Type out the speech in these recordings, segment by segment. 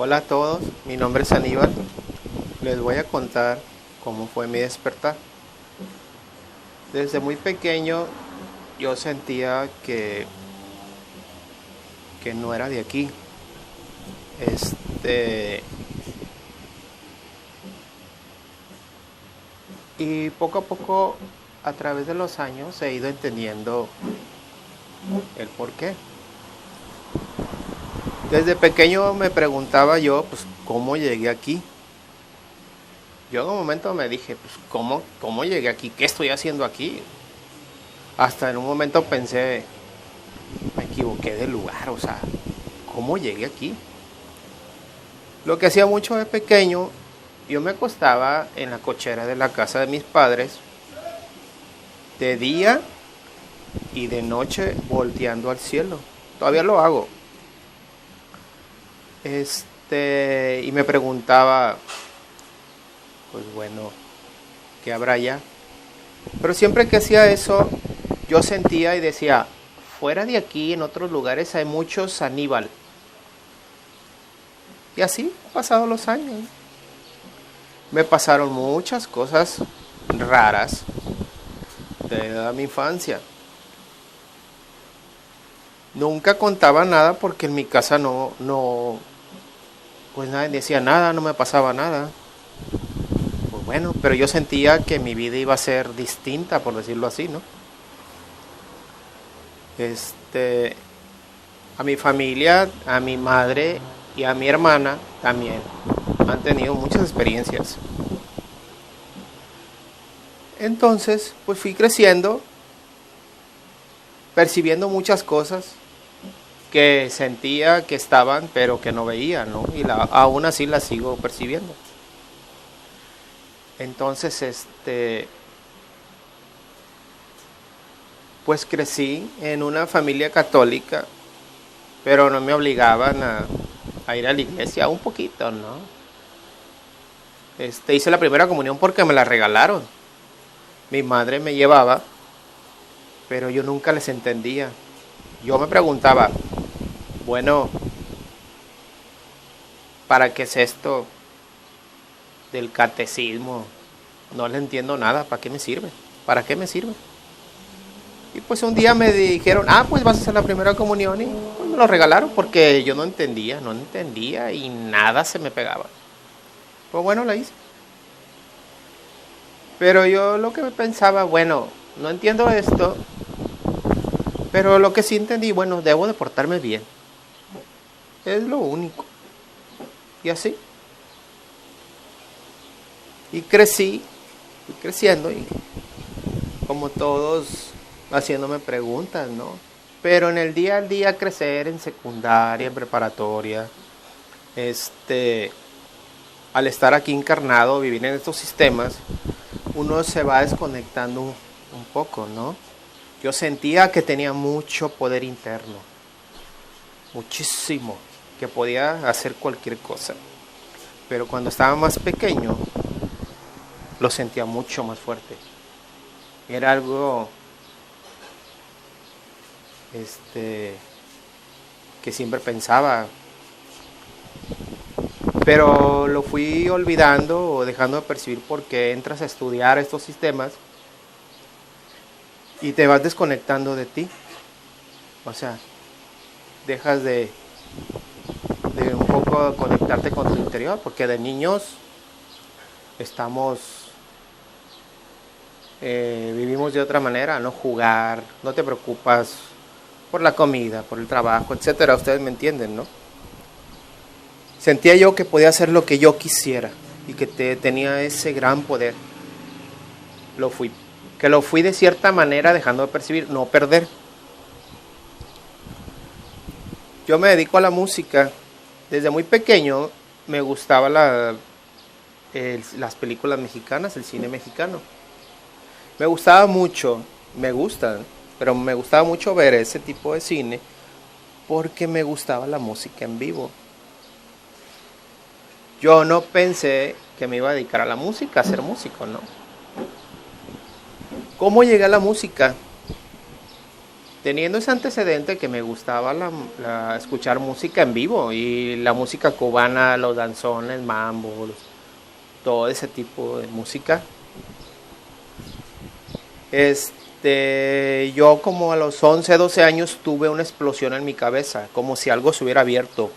Hola a todos, mi nombre es Aníbal. Les voy a contar cómo fue mi despertar. Desde muy pequeño yo sentía que no era de aquí. Este, y poco a poco, a través de los años, he ido entendiendo el por qué. Desde pequeño me preguntaba yo, pues, ¿cómo llegué aquí? Yo en un momento me dije, pues, ¿cómo llegué aquí? ¿Qué estoy haciendo aquí? Hasta en un momento pensé, me equivoqué de lugar, o sea, ¿cómo llegué aquí? Lo que hacía mucho de pequeño, yo me acostaba en la cochera de la casa de mis padres, de día y de noche volteando al cielo. Todavía lo hago. Y me preguntaba, pues bueno, ¿qué habrá allá? Pero siempre que hacía eso, yo sentía y decía, fuera de aquí, en otros lugares hay muchos Aníbal. Y así han pasado los años. Me pasaron muchas cosas raras de mi infancia. Nunca contaba nada porque en mi casa pues nadie decía nada, no me pasaba nada. Pues bueno, pero yo sentía que mi vida iba a ser distinta, por decirlo así, ¿no? Este, a mi familia, a mi madre y a mi hermana también han tenido muchas experiencias. Entonces, pues fui creciendo, percibiendo muchas cosas que sentía que estaban, pero que no veía, ¿no? Aún así las sigo percibiendo. Entonces, pues crecí en una familia católica, pero no me obligaban a ir a la iglesia, un poquito, ¿no? Hice la primera comunión porque me la regalaron. Mi madre me llevaba, pero yo nunca les entendía. Yo me preguntaba, bueno, ¿para qué es esto del catecismo? No le entiendo nada, ¿para qué me sirve? ¿Para qué me sirve? Y pues un día me dijeron, pues vas a hacer la primera comunión y pues me lo regalaron porque yo no entendía y nada se me pegaba. Pues bueno, la hice. Pero yo lo que pensaba, bueno, no entiendo esto, pero lo que sí entendí, bueno, debo de portarme bien. Es lo único. Y así. Y fui creciendo y como todos haciéndome preguntas, ¿no? Pero en el día al día crecer en secundaria, en preparatoria, al estar aquí encarnado, vivir en estos sistemas, uno se va desconectando un poco, ¿no? Yo sentía que tenía mucho poder interno, muchísimo, que podía hacer cualquier cosa. Pero cuando estaba más pequeño, lo sentía mucho más fuerte. Era algo, que siempre pensaba, pero lo fui olvidando o dejando de percibir porque entras a estudiar estos sistemas y te vas desconectando de ti. O sea, dejas de un poco conectarte con tu interior, porque de niños vivimos de otra manera, no jugar, no te preocupas por la comida, por el trabajo, etcétera. Ustedes me entienden, ¿no? Sentía yo que podía hacer lo que yo quisiera y que tenía ese gran poder. Lo fui de cierta manera dejando de percibir, no perder. Yo me dedico a la música. Desde muy pequeño me gustaba las películas mexicanas, el cine mexicano. Me gustaba mucho, me gustan, pero me gustaba mucho ver ese tipo de cine porque me gustaba la música en vivo. Yo no pensé que me iba a dedicar a la música, a ser músico, ¿no? ¿Cómo llegué a la música? teniendo ese antecedente que me gustaba escuchar música en vivo y la música cubana, los danzones, mambo, todo ese tipo de música. Yo como a los 11, 12 años tuve una explosión en mi cabeza, como si algo se hubiera abierto.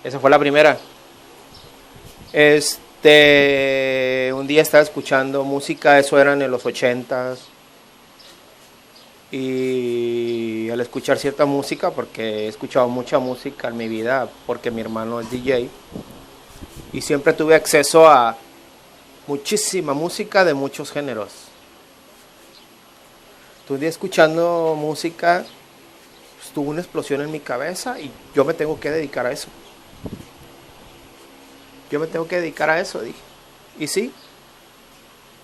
Esa fue la primera. Un día estaba escuchando música, eso eran en los 80s. Y al escuchar cierta música, porque he escuchado mucha música en mi vida, porque mi hermano es DJ, y siempre tuve acceso a muchísima música de muchos géneros. Un día escuchando música, pues, tuvo una explosión en mi cabeza y yo me tengo que dedicar a eso. Yo me tengo que dedicar a eso, dije. Y sí,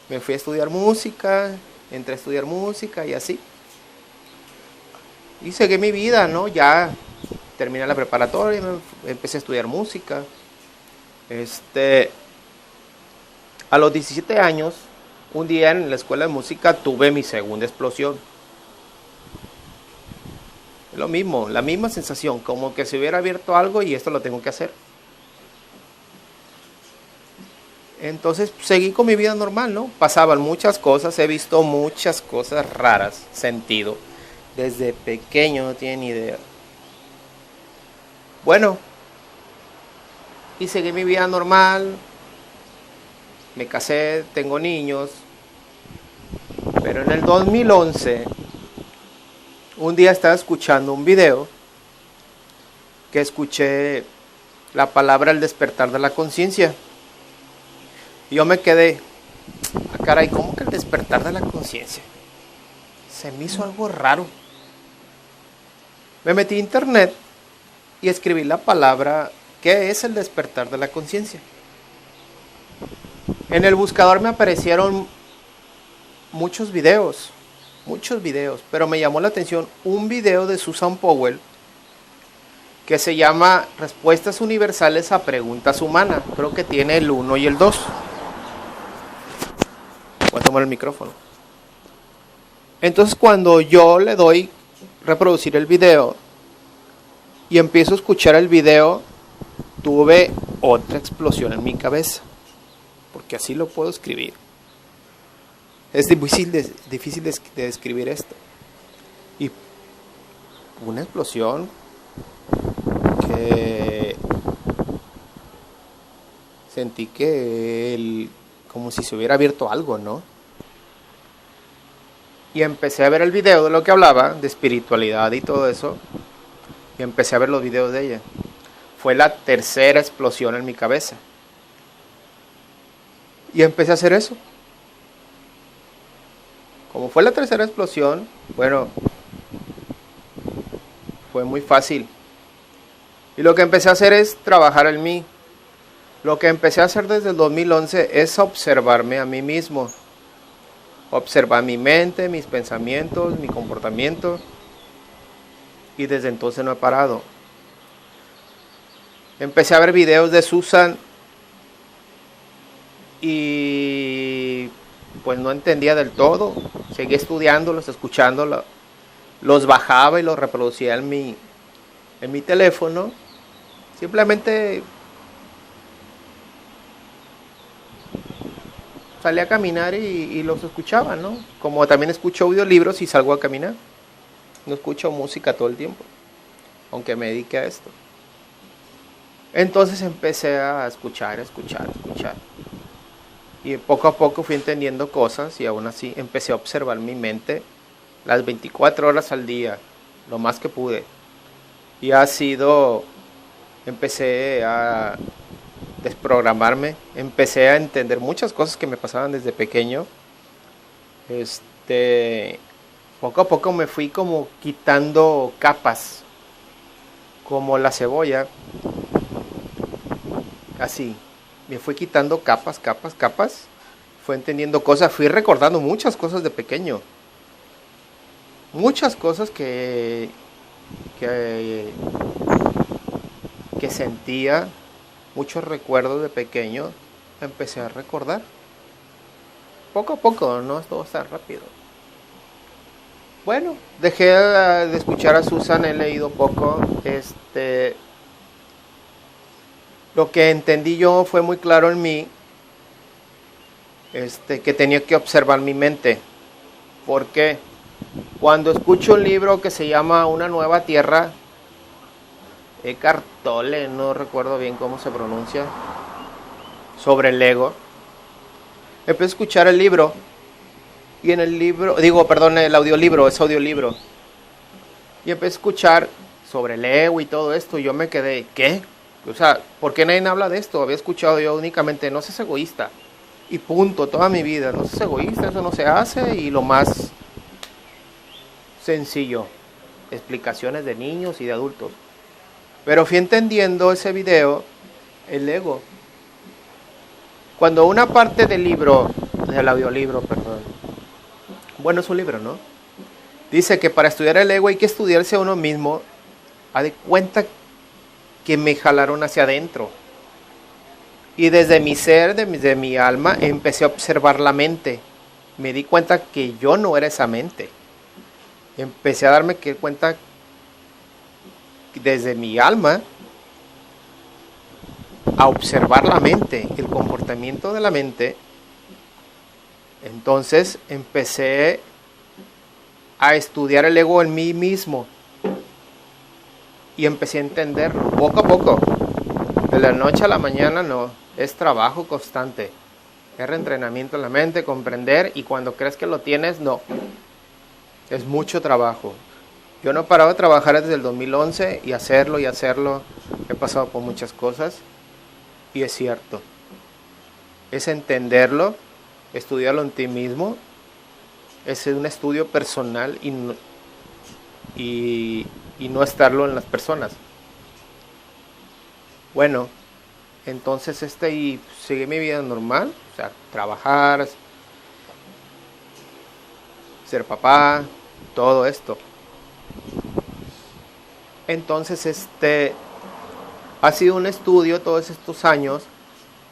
me fui a estudiar música, entré a estudiar música y así. Y seguí mi vida, ¿no? Ya terminé la preparatoria, empecé a estudiar música. A los 17 años, un día en la escuela de música tuve mi segunda explosión. Lo mismo, la misma sensación, como que se hubiera abierto algo y esto lo tengo que hacer. Entonces seguí con mi vida normal, ¿no? Pasaban muchas cosas, he visto muchas cosas raras, sentido. Desde pequeño, no tienen ni idea. Bueno, y seguí mi vida normal. Me casé, tengo niños. Pero en el 2011, un día estaba escuchando un video que escuché la palabra el despertar de la conciencia. Y yo me quedé, caray, ¿cómo que el despertar de la conciencia? Se me hizo algo raro. Me metí a internet y escribí la palabra ¿qué es el despertar de la conciencia? En el buscador me aparecieron muchos videos, pero me llamó la atención un video de Susan Powell que se llama Respuestas Universales a Preguntas Humanas. Creo que tiene el 1 y el 2. Voy a tomar el micrófono. Entonces cuando yo le doy reproducir el video y empiezo a escuchar el video, tuve otra explosión en mi cabeza, porque así lo puedo escribir. Es difícil de describir esto. Y una explosión que sentí que como si se hubiera abierto algo, ¿no? Y empecé a ver el video de lo que hablaba, de espiritualidad y todo eso. Y empecé a ver los videos de ella. Fue la tercera explosión en mi cabeza. Y empecé a hacer eso. Como fue la tercera explosión, bueno, fue muy fácil. Y lo que empecé a hacer es trabajar en mí. Lo que empecé a hacer desde el 2011 es observarme a mí mismo. Observar mi mente, mis pensamientos, mi comportamiento. Y desde entonces no he parado. Empecé a ver videos de Susan y pues no entendía del todo. Seguí estudiándolos, escuchándolos. Los bajaba y los reproducía en mi teléfono. Simplemente salí a caminar y los escuchaba, ¿no? Como también escucho audiolibros y salgo a caminar. No escucho música todo el tiempo, aunque me dedique a esto. Entonces empecé a escuchar. Y poco a poco fui entendiendo cosas y aún así empecé a observar mi mente las 24 horas al día, lo más que pude. Y empecé a desprogramarme, empecé a entender muchas cosas que me pasaban desde pequeño. Poco a poco me fui como quitando capas, como la cebolla, así, me fui quitando capas, fui entendiendo cosas, fui recordando muchas cosas de pequeño, muchas cosas que sentía, muchos recuerdos de pequeño, empecé a recordar, poco a poco, no es todo tan rápido. Bueno, dejé de escuchar a Susan, he leído poco. Lo que entendí yo fue muy claro en mí, que tenía que observar mi mente. Porque cuando escucho un libro que se llama Una nueva tierra, Eckhart Tolle, no recuerdo bien cómo se pronuncia, sobre el ego, empecé a escuchar el libro. Y en el libro, perdón, el audiolibro, es audiolibro. Y empecé a escuchar sobre el ego y todo esto. Y yo me quedé, ¿qué? O sea, ¿por qué nadie habla de esto? Había escuchado yo únicamente, no seas egoísta. Y punto, toda mi vida, no seas egoísta, eso no se hace. Y lo más sencillo, explicaciones de niños y de adultos. Pero fui entendiendo ese video, el ego. Cuando una parte del libro, del audiolibro, perdón. Bueno, es un libro, ¿no? Dice que para estudiar el ego hay que estudiarse a uno mismo. Haz de cuenta que me jalaron hacia adentro. Y desde mi ser, desde mi alma, empecé a observar la mente. Me di cuenta que yo no era esa mente. Empecé a darme cuenta desde mi alma a observar la mente, el comportamiento de la mente. Entonces empecé a estudiar el ego en mí mismo y empecé a entenderlo poco a poco. De la noche a la mañana no, es trabajo constante, es reentrenamiento en la mente, comprender, y cuando crees que lo tienes, no, es mucho trabajo. Yo no he parado de trabajar desde el 2011 y hacerlo, he pasado por muchas cosas y es cierto, es entenderlo, estudiarlo en ti mismo, es un estudio personal y no estarlo en las personas. Bueno, entonces y seguí mi vida normal, o sea, trabajar, ser papá, todo esto. Entonces ha sido un estudio todos estos años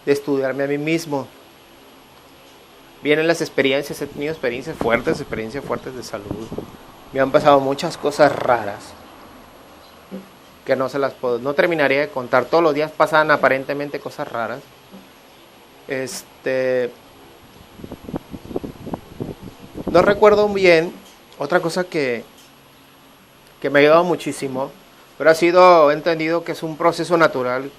de estudiarme a mí mismo. Vienen las experiencias, he tenido experiencias fuertes de salud. Me han pasado muchas cosas raras que no terminaría de contar. Todos los días pasan aparentemente cosas raras. No recuerdo bien. Otra cosa que me ha ayudado muchísimo, pero he entendido que es un proceso natural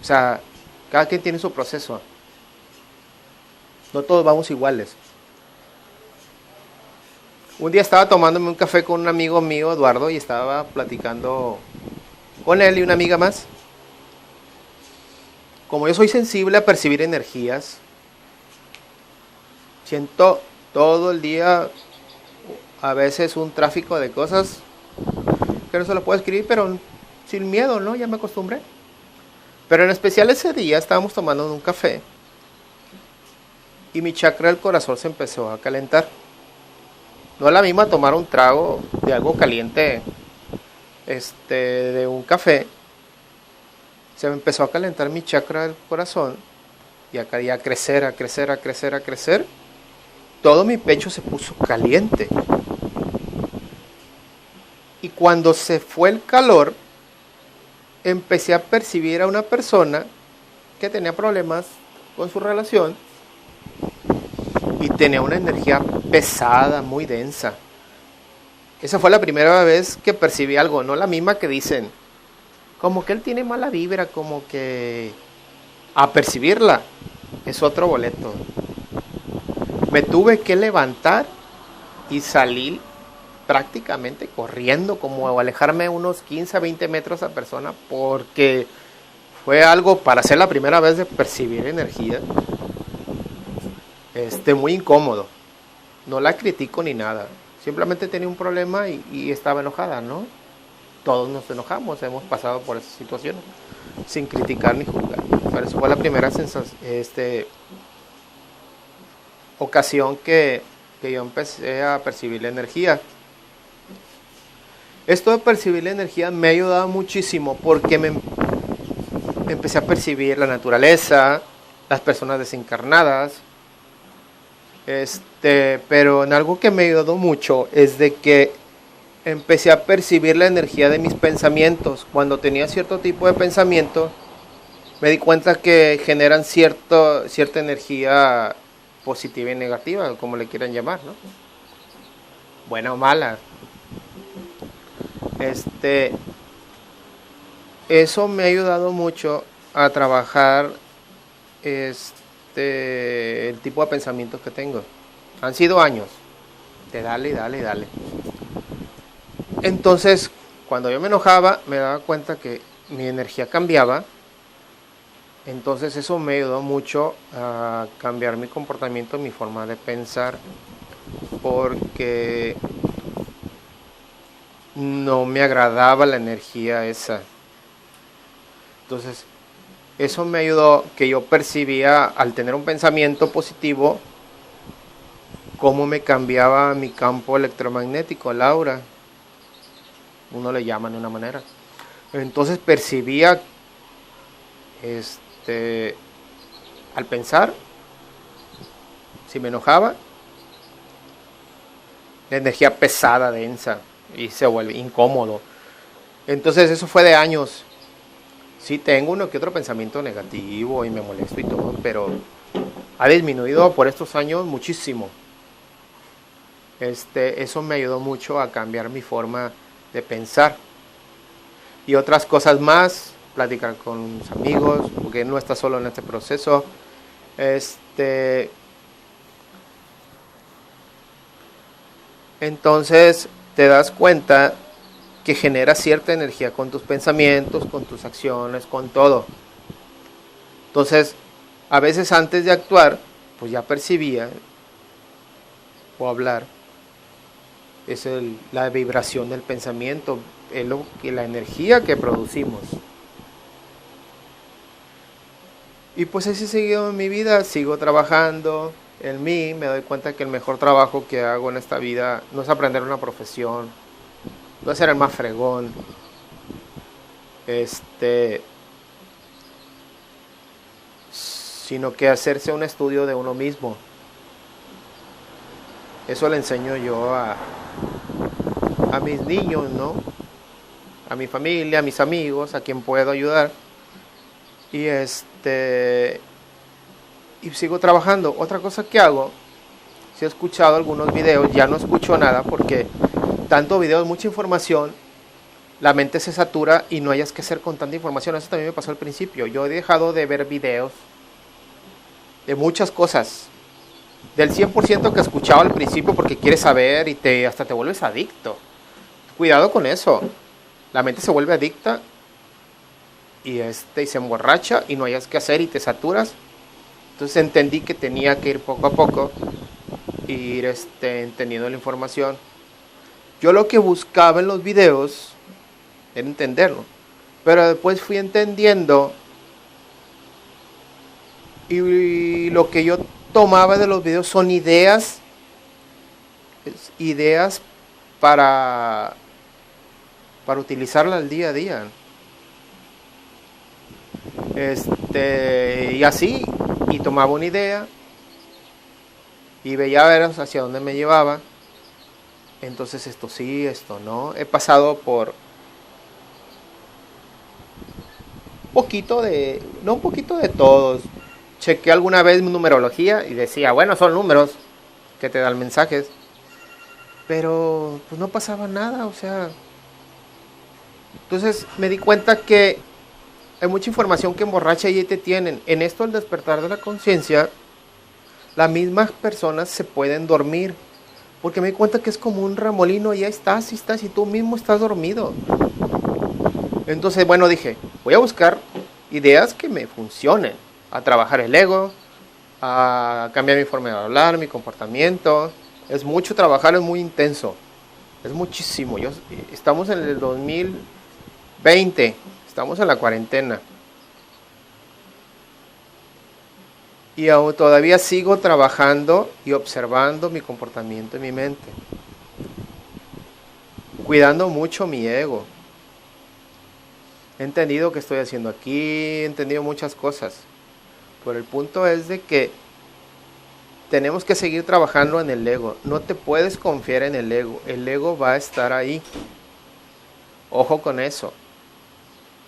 o sea, cada quien tiene su proceso. No todos vamos iguales. Un día estaba tomándome un café con un amigo mío, Eduardo, y estaba platicando con él y una amiga más. Como yo soy sensible a percibir energías, siento todo el día a veces un tráfico de cosas que no se lo puedo escribir, pero sin miedo, ¿no? Ya me acostumbré. Pero en especial ese día estábamos tomando un café y mi chakra del corazón se empezó a calentar. No es la misma tomar un trago de algo caliente, de un café. Se me empezó a calentar mi chakra del corazón y a crecer, a crecer, a crecer, a crecer. Todo mi pecho se puso caliente. Y cuando se fue el calor, empecé a percibir a una persona que tenía problemas con su relación y tenía una energía pesada, muy densa. Esa fue la primera vez que percibí algo, no la misma que dicen, como que él tiene mala vibra, como que a percibirla es otro boleto. Me tuve que levantar y salir prácticamente corriendo, como alejarme unos 15 a 20 metros a persona, porque fue algo para ser la primera vez de percibir energía, muy incómodo. No la critico ni nada, simplemente tenía un problema y estaba enojada, ¿no? Todos nos enojamos, hemos pasado por esas situaciones, sin criticar ni juzgar. Pero eso fue la primera ocasión que yo empecé a percibir la energía. Esto de percibir la energía me ha ayudado muchísimo porque me empecé a percibir la naturaleza, las personas desencarnadas, Pero en algo que me ayudó mucho es de que empecé a percibir la energía de mis pensamientos. Cuando tenía cierto tipo de pensamiento, me di cuenta que generan cierta energía positiva y negativa, como le quieran llamar, ¿no? Buena o mala. Este, Eso me ha ayudado mucho a trabajar el tipo de pensamientos que tengo. Han sido años de dale, dale, dale. Entonces, cuando yo me enojaba, me daba cuenta que mi energía cambiaba. Entonces eso me ayudó mucho a cambiar mi comportamiento, mi forma de pensar, porque no me agradaba la energía esa. Entonces, eso me ayudó que yo percibía al tener un pensamiento positivo cómo me cambiaba mi campo electromagnético, el aura, uno le llama de una manera. Entonces percibía, al pensar, si me enojaba, la energía pesada, densa, y se vuelve incómodo. Entonces eso fue de años. Sí tengo uno que otro pensamiento negativo y me molesto y todo, pero ha disminuido por estos años muchísimo. Eso me ayudó mucho a cambiar mi forma de pensar. Y otras cosas más, platicar con mis amigos, porque no está solo en este proceso. Entonces te das cuenta que genera cierta energía con tus pensamientos, con tus acciones, con todo. Entonces, a veces antes de actuar, pues ya percibía o hablar, es la vibración del pensamiento, es la energía que producimos. Y pues así he seguido en mi vida, sigo trabajando en mí, me doy cuenta que el mejor trabajo que hago en esta vida no es aprender una profesión, no es ser el más fregón, sino que hacerse un estudio de uno mismo. Eso le enseño yo a mis niños, ¿no? A mi familia, a mis amigos, a quien puedo ayudar. Y y sigo trabajando. Otra cosa que hago, si he escuchado algunos videos, ya no escucho nada porque tanto video, mucha información, la mente se satura y no hayas que hacer con tanta información. Eso también me pasó al principio. Yo he dejado de ver videos de muchas cosas. Del 100% que escuchaba al principio porque quieres saber y hasta te vuelves adicto. Cuidado con eso. La mente se vuelve adicta y se emborracha y no hayas que hacer y te saturas. Entonces entendí que tenía que ir poco a poco e ir entendiendo la información. Yo lo que buscaba en los videos era entenderlo, pero después fui entendiendo y lo que yo tomaba de los videos son ideas para utilizarla al día a día. Y así, y tomaba una idea y veía a ver hacia dónde me llevaba. Entonces esto sí, esto no. He pasado por no un poquito de todos. Chequé alguna vez mi numerología y decía, bueno, son números que te dan mensajes. Pero pues no pasaba nada, o sea. Entonces me di cuenta que hay mucha información que emborracha y te tienen. En esto, el despertar de la conciencia, las mismas personas se pueden dormir. Porque me di cuenta que es como un remolino y ahí estás, y tú mismo estás dormido. Entonces, bueno, dije, voy a buscar ideas que me funcionen. A trabajar el ego, a cambiar mi forma de hablar, mi comportamiento. Es mucho trabajar, es muy intenso. Es muchísimo. Estamos en el 2020, estamos en la cuarentena. Y aún todavía sigo trabajando y observando mi comportamiento y mi mente. Cuidando mucho mi ego. He entendido qué estoy haciendo aquí, he entendido muchas cosas. Pero el punto es de que tenemos que seguir trabajando en el ego. No te puedes confiar en el ego. El ego va a estar ahí. Ojo con eso.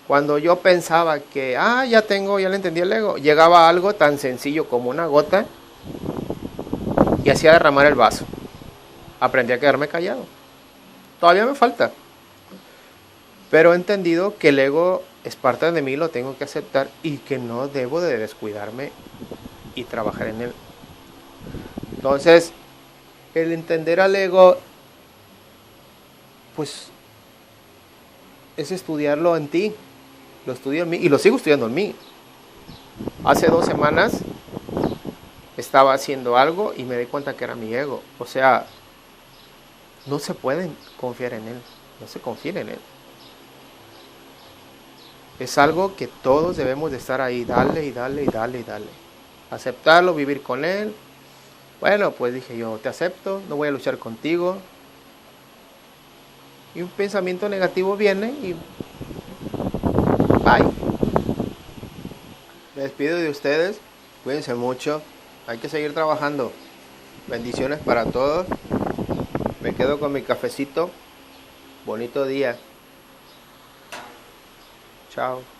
Cuando yo pensaba que, ya le entendí el ego, llegaba algo tan sencillo como una gota y hacía derramar el vaso. Aprendí a quedarme callado. Todavía me falta. Pero he entendido que el ego es parte de mí, lo tengo que aceptar y que no debo de descuidarme y trabajar en él. Entonces, el entender al ego, pues, es estudiarlo en ti. Lo estudio en mí y lo sigo estudiando en mí. Hace 2 semanas estaba haciendo algo y me di cuenta que era mi ego. O sea, no se pueden confiar en él. No se confíen en él. Es algo que todos debemos de estar ahí, darle y darle y darle y darle. Aceptarlo, vivir con él. Bueno, pues dije yo, te acepto, no voy a luchar contigo. Y un pensamiento negativo viene y bye. Me despido de ustedes, cuídense mucho, hay que seguir trabajando. Bendiciones para todos. Me quedo con mi cafecito. Bonito día. Chao.